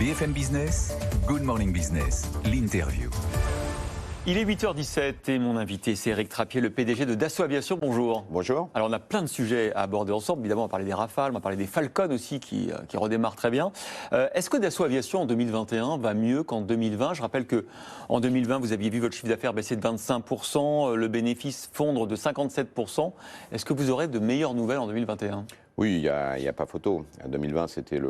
BFM Business, Good Morning Business, l'interview. Il est 8h17 et mon invité c'est Éric Trappier, le PDG de Dassault Aviation. Bonjour. Bonjour. Alors on a plein de sujets à aborder ensemble. Évidemment on va parler des Rafales, on va parler des Falcon aussi qui redémarrent très bien. Est-ce que Dassault Aviation en 2021 va mieux qu'en 2020 ? Je rappelle qu'en 2020 vous aviez vu votre chiffre d'affaires baisser de 25%, le bénéfice fondre de 57%. Est-ce que vous aurez de meilleures nouvelles en 2021 ? Oui, il n'y a pas photo. 2020, c'était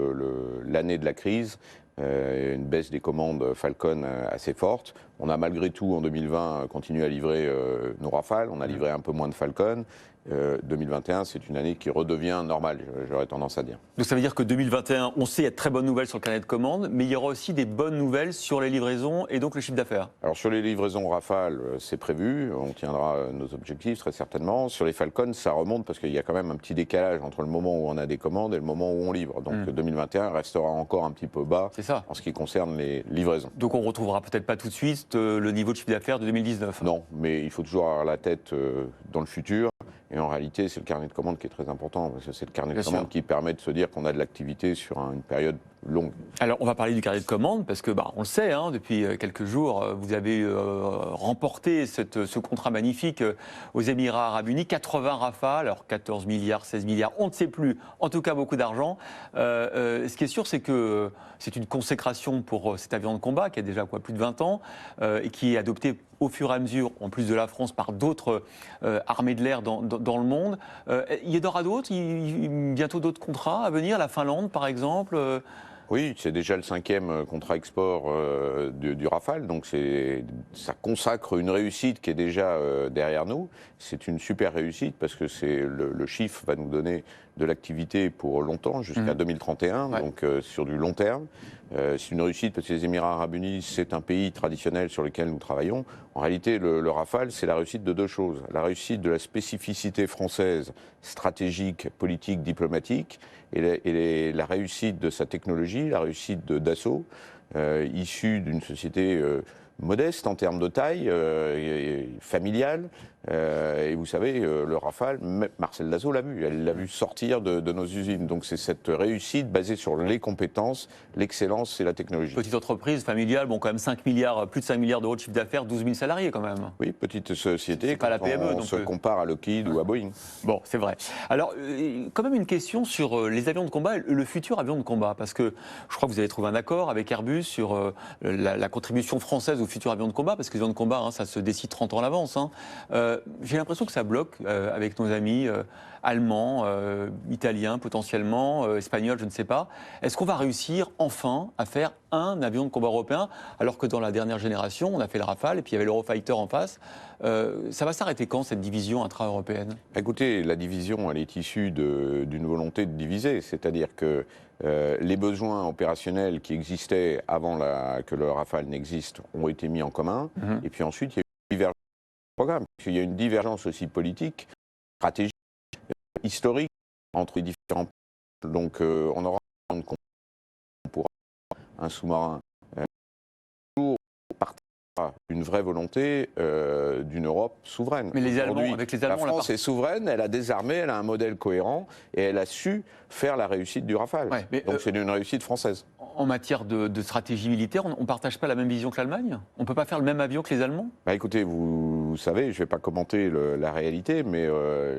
l'année de la crise, une baisse des commandes Falcon assez forte. On a malgré tout, en 2020, continué à livrer nos Rafales. On a livré un peu moins de Falcon. 2021, c'est une année qui redevient normale, j'aurais tendance à dire. Donc ça veut dire que 2021, on sait, il y a de très bonnes nouvelles sur le carnet de commandes, mais il y aura aussi des bonnes nouvelles sur les livraisons et donc le chiffre d'affaires. Alors sur les livraisons Rafale, c'est prévu, on tiendra nos objectifs très certainement. Sur les Falcon, ça remonte parce qu'il y a quand même un petit décalage entre le moment où on a des commandes et le moment où on livre. Donc 2021 restera encore un petit peu bas en ce qui concerne les livraisons. Donc on ne retrouvera peut-être pas tout de suite le niveau de chiffre d'affaires de 2019. Non, mais il faut toujours avoir la tête dans le futur. Et en réalité, c'est le carnet de commandes qui est très important, parce que c'est le carnet de commandes qui permet de se dire qu'on a de l'activité sur une période longue. Alors, on va parler du carnet de commandes, parce que, on le sait, depuis quelques jours, vous avez remporté ce contrat magnifique aux Émirats Arabes Unis, 80 Rafales, alors 14 milliards, 16 milliards, on ne sait plus, en tout cas beaucoup d'argent. Ce qui est sûr, c'est que c'est une consécration pour cet avion de combat, qui a déjà plus de 20 ans, et qui est adopté au fur et à mesure, en plus de la France, par d'autres armées de l'air dans le monde. Il y en aura d'autres, bientôt d'autres contrats à venir, la Finlande par exemple Oui, c'est déjà le 5e contrat export du Rafale, donc ça consacre une réussite qui est déjà derrière nous. C'est une super réussite parce que le chiffre va nous donner de l'activité pour longtemps, jusqu'à 2031, donc sur du long terme. C'est une réussite parce que les Émirats Arabes Unis, c'est un pays traditionnel sur lequel nous travaillons. En réalité, le Rafale, c'est la réussite de deux choses. La réussite de la spécificité française, stratégique, politique, diplomatique, et la réussite de sa technologie, la réussite de Dassault, issue d'une société modeste en termes de taille, familiale. Et vous savez, le Rafale, Marcel Dassault l'a vu, elle l'a vu sortir de nos usines. Donc c'est cette réussite basée sur les compétences, l'excellence et la technologie. Petite entreprise familiale, quand même 5 milliards, plus de 5 milliards d'euros de chiffre d'affaires, 12 000 salariés quand même. Oui, petite société, pas la PME, on se compare à Lockheed ou à Boeing. Bon, c'est vrai. Alors, quand même une question sur les avions de combat, le futur avion de combat, parce que je crois que vous avez trouvé un accord avec Airbus sur la contribution française au futur avion de combat, parce que les avions de combat, ça se décide 30 ans à l'avance. J'ai l'impression que ça bloque avec nos amis allemands, italiens potentiellement, espagnols, je ne sais pas. Est-ce qu'on va réussir enfin à faire un avion de combat européen, alors que dans la dernière génération, on a fait le Rafale et puis il y avait l'Eurofighter en face. Ça va s'arrêter quand, cette division intra-européenne ? Écoutez, la division, elle est issue d'une volonté de diviser, c'est-à-dire que les besoins opérationnels qui existaient avant que le Rafale n'existe ont été mis en commun, et puis ensuite, il y a eu une divergence de programme. Il y a une divergence aussi politique, stratégique, historique entre les différents pays. Donc, on aura un sous-marin pour partir une vraie volonté d'une Europe souveraine. Mais les Allemands, avec les Allemands, la France est souveraine, elle a des armées, elle a un modèle cohérent et elle a su faire la réussite du Rafale. Donc c'est une réussite française. En matière de stratégie militaire, on ne partage pas la même vision que l'Allemagne ? On ne peut pas faire le même avion que les Allemands ? Écoutez, vous savez, je ne vais pas commenter la réalité, mais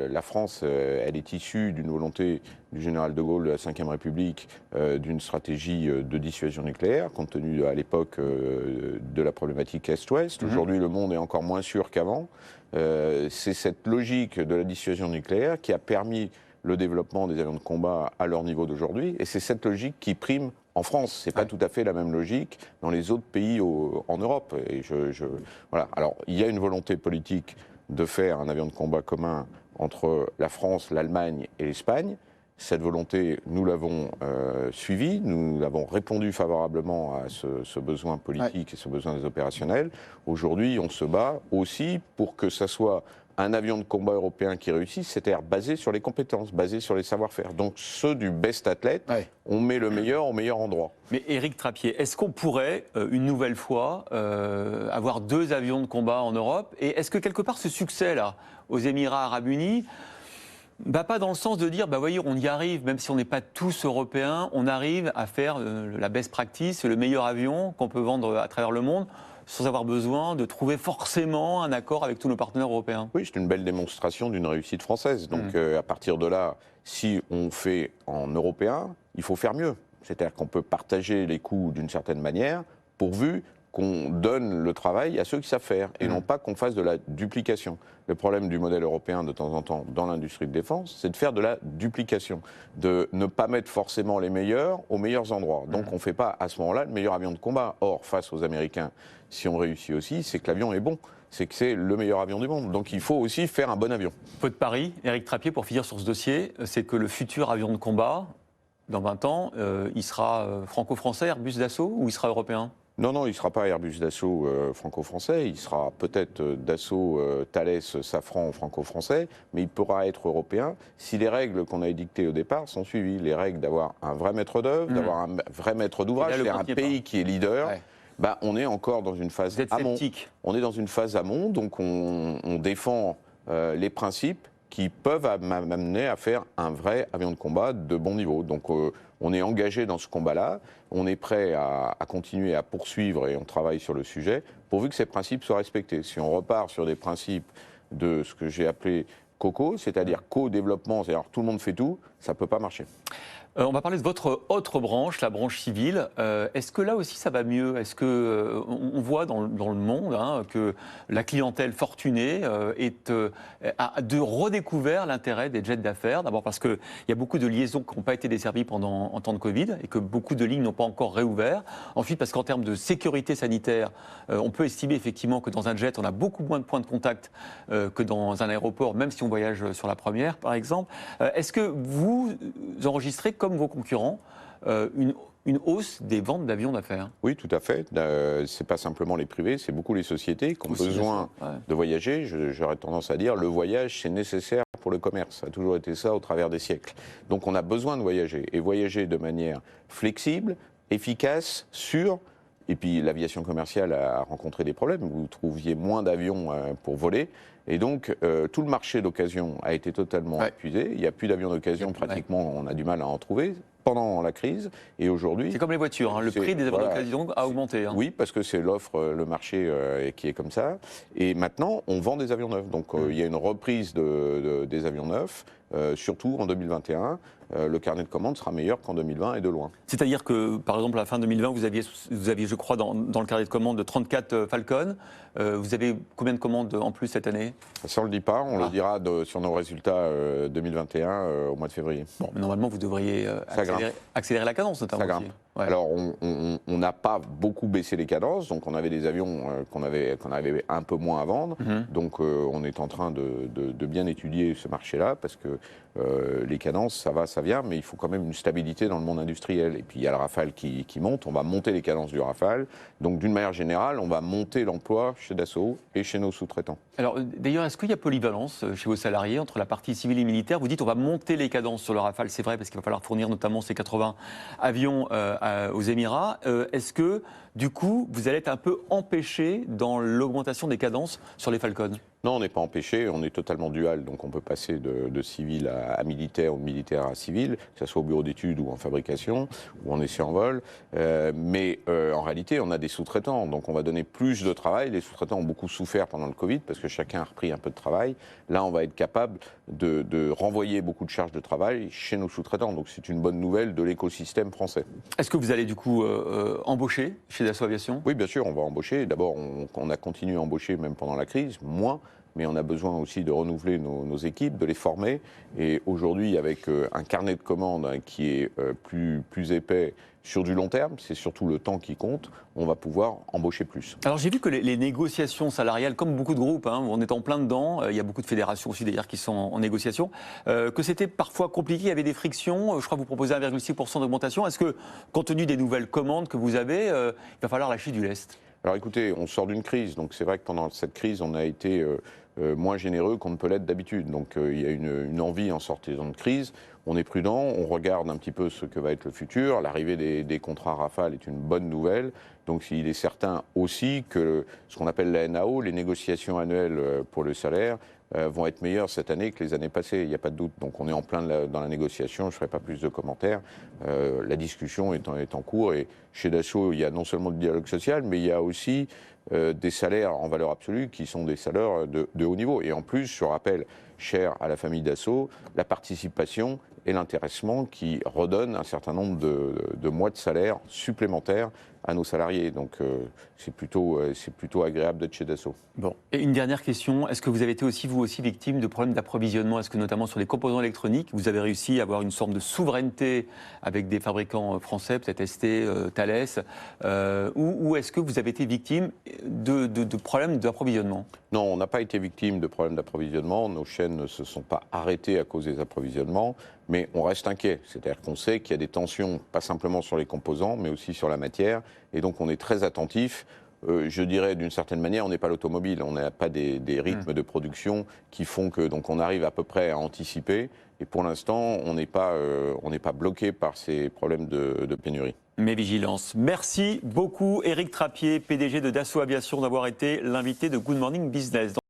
la France, elle est issue d'une volonté du général de Gaulle de la Ve République, d'une stratégie de dissuasion nucléaire, compte tenu à l'époque de la problématique Est-Ouest. Aujourd'hui, le monde est encore moins sûr qu'avant. C'est cette logique de la dissuasion nucléaire qui a permis le développement des avions de combat à leur niveau d'aujourd'hui, et c'est cette logique qui prime en France. C'est pas tout à fait la même logique dans les autres pays en Europe. Et voilà. Alors, il y a une volonté politique de faire un avion de combat commun entre la France, l'Allemagne et l'Espagne. Cette volonté, nous l'avons suivie, nous avons répondu favorablement à ce besoin politique et ce besoin des opérationnels. Aujourd'hui, on se bat aussi pour que ça soit un avion de combat européen qui réussisse, c'est-à-dire basé sur les compétences, basé sur les savoir-faire. Donc ceux du best athlète, on met le meilleur au meilleur endroit. Mais Éric Trappier, est-ce qu'on pourrait, une nouvelle fois, avoir 2 avions de combat en Europe ? Et est-ce que quelque part ce succès-là, aux Émirats Arabes Unis, Pas dans le sens de dire, voyez, on y arrive, même si on n'est pas tous européens, on arrive à faire la best practice, le meilleur avion qu'on peut vendre à travers le monde, sans avoir besoin de trouver forcément un accord avec tous nos partenaires européens. Oui, c'est une belle démonstration d'une réussite française. Donc à partir de là, si on fait en européen, il faut faire mieux. C'est-à-dire qu'on peut partager les coûts d'une certaine manière, pourvu qu'on donne le travail à ceux qui savent faire, et non pas qu'on fasse de la duplication. Le problème du modèle européen de temps en temps dans l'industrie de défense, c'est de faire de la duplication, de ne pas mettre forcément les meilleurs aux meilleurs endroits. Donc on ne fait pas à ce moment-là le meilleur avion de combat. Or, face aux Américains, si on réussit aussi, c'est que l'avion est bon. C'est que c'est le meilleur avion du monde. Donc il faut aussi faire un bon avion. Votre pari, Éric Trappier, pour finir sur ce dossier, c'est que le futur avion de combat, dans 20 ans, il sera franco-français, Airbus Dassault, ou il sera européen ? Non, il ne sera pas Airbus Dassault franco-français, il sera peut-être Dassault, Thales, Safran franco-français, mais il pourra être européen si les règles qu'on a édictées au départ sont suivies. Les règles d'avoir un vrai maître d'œuvre, d'avoir un vrai maître d'ouvrage, c'est un pays qui est leader. Ouais. On est encore dans une phase amont. On est dans une phase amont, donc on défend les principes qui peuvent m'amener à faire un vrai avion de combat de bon niveau. Donc on est engagé dans ce combat-là, on est prêt à continuer à poursuivre et on travaille sur le sujet, pourvu que ces principes soient respectés. Si on repart sur des principes de ce que j'ai appelé COCO, c'est-à-dire co-développement, c'est-à-dire tout le monde fait tout, ça ne peut pas marcher. On va parler de votre autre branche, la branche civile. Est-ce que là aussi ça va mieux ? Est-ce que on voit dans le monde que la clientèle fortunée a redécouvert l'intérêt des jets d'affaires ? D'abord parce qu'il y a beaucoup de liaisons qui n'ont pas été desservies en temps de Covid et que beaucoup de lignes n'ont pas encore réouvert. Ensuite parce qu'en termes de sécurité sanitaire, on peut estimer effectivement que dans un jet, on a beaucoup moins de points de contact que dans un aéroport, même si on voyage sur la première, par exemple. Est-ce que vous enregistrez comme vos concurrents, une hausse des ventes d'avions d'affaires? Oui, tout à fait. C'est pas simplement les privés, c'est beaucoup les sociétés qui ont besoin de voyager. J'aurais tendance à dire, le voyage, c'est nécessaire pour le commerce. Ça a toujours été ça au travers des siècles. Donc on a besoin de voyager, et voyager de manière flexible, efficace, sûre. Et puis l'aviation commerciale a rencontré des problèmes. Vous trouviez moins d'avions pour voler. Et donc, tout le marché d'occasion a été totalement épuisé. Il n'y a plus d'avions d'occasion, pratiquement, on a du mal à en trouver pendant la crise. Et aujourd'hui... C'est comme les voitures, le prix des avions d'occasion a augmenté. Oui, parce que c'est l'offre, le marché qui est comme ça. Et maintenant, on vend des avions neufs. Donc, il y a une reprise des avions neufs, surtout en 2021. Le carnet de commandes sera meilleur qu'en 2020 et de loin. C'est-à-dire que, par exemple, à la fin 2020, vous aviez je crois, dans le carnet de commandes de 34 Falcon. Vous avez combien de commandes en plus cette année? Ça, on ne le dit pas. On le dira sur nos résultats 2021 au mois de février. Bon, mais normalement, vous devriez accélérer la cadence, notamment. Ça grimpe. Ouais. Alors, on n'a pas beaucoup baissé les cadences. Donc, on avait des avions qu'on avait un peu moins à vendre. Donc, on est en train de bien étudier ce marché-là parce que les cadences, ça va, ça vient, mais il faut quand même une stabilité dans le monde industriel. Et puis, il y a le Rafale qui monte. On va monter les cadences du Rafale. Donc, d'une manière générale, on va monter l'emploi chez Dassault et chez nos sous-traitants. Alors, d'ailleurs, est-ce qu'il y a polyvalence chez vos salariés entre la partie civile et militaire? Vous dites on va monter les cadences sur le Rafale, c'est vrai, parce qu'il va falloir fournir notamment ces 80 avions aux Émirats. Est-ce que, du coup, vous allez être un peu empêché dans l'augmentation des cadences sur les Falcons? Non, on n'est pas empêché, on est totalement dual, donc on peut passer de civil à militaire ou de militaire à civil, que ce soit au bureau d'études ou en fabrication, ou en essai en vol. Mais en réalité, on a des sous-traitants, donc on va donner plus de travail. Les sous-traitants ont beaucoup souffert pendant le Covid, parce que chacun a repris un peu de travail. Là, on va être capable de renvoyer beaucoup de charges de travail chez nos sous-traitants. Donc c'est une bonne nouvelle de l'écosystème français. Est-ce que vous allez du coup embaucher chez Dassault Aviation? Oui, bien sûr, on va embaucher. D'abord, on a continué à embaucher même pendant la crise, moins. Mais on a besoin aussi de renouveler nos équipes, de les former. Et aujourd'hui, avec un carnet de commandes qui est plus épais sur du long terme, c'est surtout le temps qui compte, on va pouvoir embaucher plus. Alors j'ai vu que les négociations salariales, comme beaucoup de groupes, on est en plein dedans, il y a beaucoup de fédérations aussi d'ailleurs qui sont en négociation, que c'était parfois compliqué, il y avait des frictions, je crois que vous proposez 1,6% d'augmentation. Est-ce que, compte tenu des nouvelles commandes que vous avez, il va falloir lâcher du lest? Alors écoutez, on sort d'une crise, donc c'est vrai que pendant cette crise, on a été moins généreux qu'on ne peut l'être d'habitude. Donc il y a une envie en sortant de crise, on est prudent, on regarde un petit peu ce que va être le futur. L'arrivée des contrats Rafale est une bonne nouvelle. Donc il est certain aussi que ce qu'on appelle la NAO, les négociations annuelles pour le salaire, vont être meilleurs cette année que les années passées, il n'y a pas de doute. Donc on est en plein dans la négociation, je ne ferai pas plus de commentaires. La discussion est en cours et chez Dassault, il y a non seulement le dialogue social, mais il y a aussi des salaires en valeur absolue qui sont des salaires de haut niveau. Et en plus, je rappelle, cher à la famille Dassault, la participation et l'intéressement qui redonnent un certain nombre de mois de salaire supplémentaires à nos salariés. Donc c'est plutôt agréable d'être chez Dassault. Bon. Et une dernière question, est-ce que vous avez été aussi, vous aussi, victime de problèmes d'approvisionnement? Est-ce que notamment sur les composants électroniques, vous avez réussi à avoir une sorte de souveraineté avec des fabricants français, peut-être ST, Thales, ou est-ce que vous avez été victime de problèmes d'approvisionnement? Non, on n'a pas été victime de problèmes d'approvisionnement. Nos chaînes ne se sont pas arrêtées à cause des approvisionnements, mais on reste inquiet. C'est-à-dire qu'on sait qu'il y a des tensions, pas simplement sur les composants, mais aussi sur la matière. Et donc on est très attentif. Je dirais d'une certaine manière, on n'est pas l'automobile. On n'a pas des rythmes de production qui font que donc on arrive à peu près à anticiper. Et pour l'instant, on n'est pas bloqué par ces problèmes de pénurie. Mais vigilance. Merci beaucoup, Éric Trappier, PDG de Dassault Aviation, d'avoir été l'invité de Good Morning Business.